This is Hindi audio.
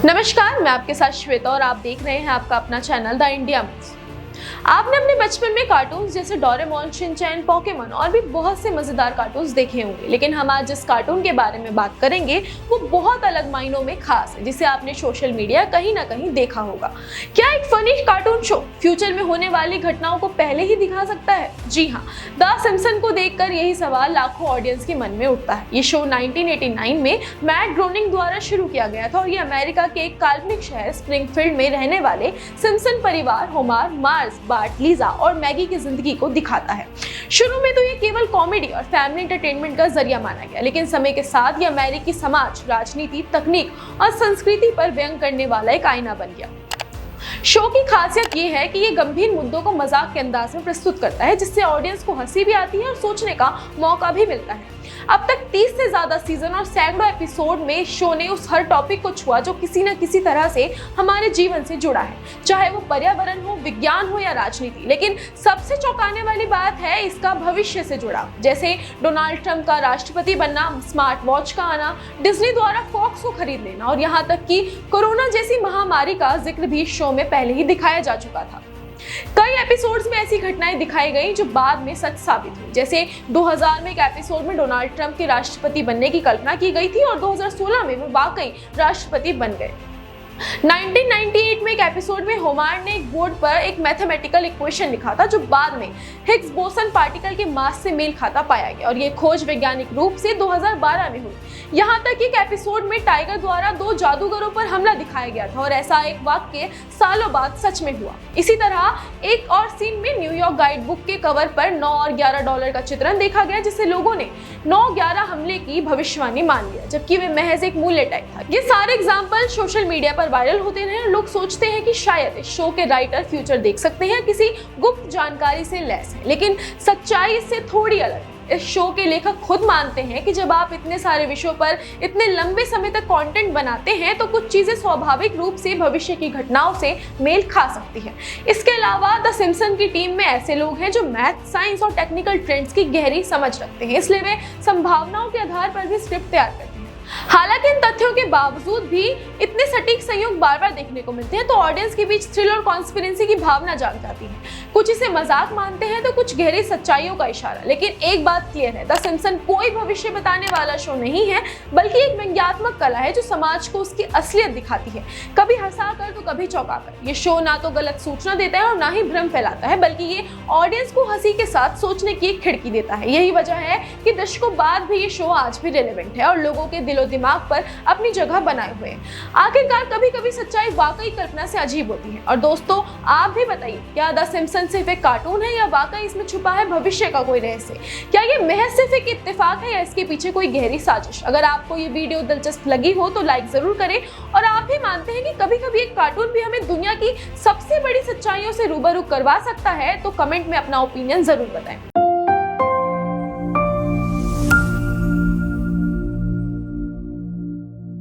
नमस्कार, मैं आपके साथ श्वेता और आप देख रहे हैं आपका अपना चैनल द इंडिया मिक्स। आपने अपने बचपन में कार्टून्स जैसे डोरेमोन, शिनचैन, पोकेमोन और भी बहुत से मजेदार कार्टून्स देखे होंगे, लेकिन हम आज जिस कार्टून के बारे में बात करेंगे वो बहुत अलग मायनों में खास है, जिसे आपने सोशल मीडिया कहीं ना कहीं देखा होगा। क्या एक फनी कार्टून शो फ्यूचर में होने वाली घटनाओं को पहले ही दिखा सकता है? जी हाँ, द सिम्पसन को देखकर यही सवाल लाखों ऑडियंस के मन में उठता है। ये शो 1989 में मैट ग्रोनिंग द्वारा शुरू किया गया था और ये अमेरिका के एक काल्पनिक शहर स्प्रिंगफील्ड में रहने वाले सिम्पसन परिवार, होमर, मार्ज, बार्ट, लीजा और मैगी की जिंदगी को दिखाता है। शुरू में तो ये केवल कॉमेडी और फैमिली एंटरटेनमेंट का जरिया माना गया, लेकिन समय के साथ ये अमेरिकी समाज, राजनीति, तकनीक और संस्कृति पर व्यंग करने वाला एक आईना बन गया। शो की खासियत ये है कि ये गंभीर मुद्दों को मजाक के अंदाज में प्रस्तुत करता है, जिससे ऑडियंस को हंसी भी आती है और सोचने का मौका भी मिलता है। अब तक 30 से ज्यादा सीजन और सैकड़ों एपिसोड में शो ने उस हर टॉपिक को छुआ जो किसी न किसी तरह से हमारे जीवन से जुड़ा है, चाहे वो पर्यावरण हो, विज्ञान हो या राजनीति। लेकिन सबसे चौंकाने वाली बात है इसका भविष्य से जुड़ा, जैसे डोनाल्ड ट्रंप का राष्ट्रपति बनना, स्मार्ट वॉच का आना, डिज्नी द्वारा फॉक्स को खरीद लेना और यहाँ तक कि कोरोना जैसी महामारी का जिक्र भी शो में पहले ही दिखाया जा चुका था। कई एपिसोड्स में ऐसी घटनाएं दिखाई गई जो बाद में सच साबित हुई। जैसे 2000 में एक एपिसोड में डोनाल्ड ट्रंप के राष्ट्रपति बनने की कल्पना की गई थी और 2016 में वो वाकई राष्ट्रपति बन गए। 1998 में एक एपिसोड में होमर ने एक बोर्ड पर एक मैथमेटिकल इक्वेशन लिखा था जो बाद में हिग्स बोसन पार्टिकल के मास से मेल खाता पाया गया और ये खोज वैज्ञानिक रूप से 2012 में हुई। यहाँ तक एक एपिसोड में टाइगर द्वारा 2 जादूगरों पर हमला दिखाया गया था और ऐसा एक वाक्य सालों बाद सच में हुआ। इसी तरह एक और सीन में न्यूयॉर्क गाइड बुक के कवर पर 9 और $11 का चित्रण देखा गया, जिससे लोगों ने 9/11 हमले की भविष्यवाणी मान लिया, जबकि वे महज एक मूल्य टैग था। ये सारे एग्जाम्पल सोशल मीडिया पर वायरल होते रहे। लोग सोचते हैं कि शायद इस शो के राइटर फ्यूचर देख सकते हैं, किसी गुप्त जानकारी से लैस है, लेकिन सच्चाई इससे थोड़ी अलग है। इस शो के लेखक खुद मानते हैं कि जब आप इतने सारे विषयों पर इतने लंबे समय तक कंटेंट बनाते हैं तो कुछ चीजें स्वाभाविक रूप से भविष्य की घटनाओं से मेल खा सकती है। इसके अलावा द सिम्पसन की टीम में ऐसे लोग हैं जो मैथ, साइंस और टेक्निकल ट्रेंड्स की गहरी समझ रखते हैं, इसलिए वे संभावनाओं के आधार पर भी स्क्रिप्ट तैयार करते हैं। हालांकि इन तथ्यों के बावजूद भी इतने सटीक संयोग बार बार देखने को मिलते हैं तो ऑडियंस के बीच थ्रिल और कॉन्स्पिरेसी की भावना जाग जाती है। कुछ इसे मजाक मानते हैं तो कुछ गहरी सच्चाइयों का इशारा। लेकिन एक बात क्लियर है, द सिम्पसन कोई भविष्य बताने वाला शो नहीं है, बल्कि एक व्यंग्यात्मक कला है जो समाज को उसकी असलियत दिखाती है, कभी हंसाकर तो कभी चौंकाकर। ये शो ना तो गलत सूचना देता है और ना ही भ्रम फैलाता है, बल्कि ये ऑडियंस को हंसी के साथ सोचने की एक खिड़की देता है। यही वजह है कि दशकों बाद भी ये शो आज भी रिलेवेंट है और लोगों के दिलो दिमाग पर अपनी जगह बनाए हुए हैं। आखिरकार कभी कभी सच्चाई वाकई कल्पना से अजीब होती है। और दोस्तों, आप भी बताइए, क्या द सिम्पसन सिर्फ एक कार्टून है या वाकई इसमें छुपा है भविष्य का कोई रहस्य? क्या ये महज सिर्फ एक इत्तेफाक है या इसके पीछे कोई गहरी साजिश? अगर आपको ये वीडियो दिलचस्प लगी हो तो लाइक जरूर करें। और आप भी मानते हैं कि कभी कभी एक कार्टून भी हमें दुनिया की सबसे बड़ी सच्चाइयों से रूबरू करवा सकता है तो कमेंट में अपना ओपिनियन जरूर बताएं।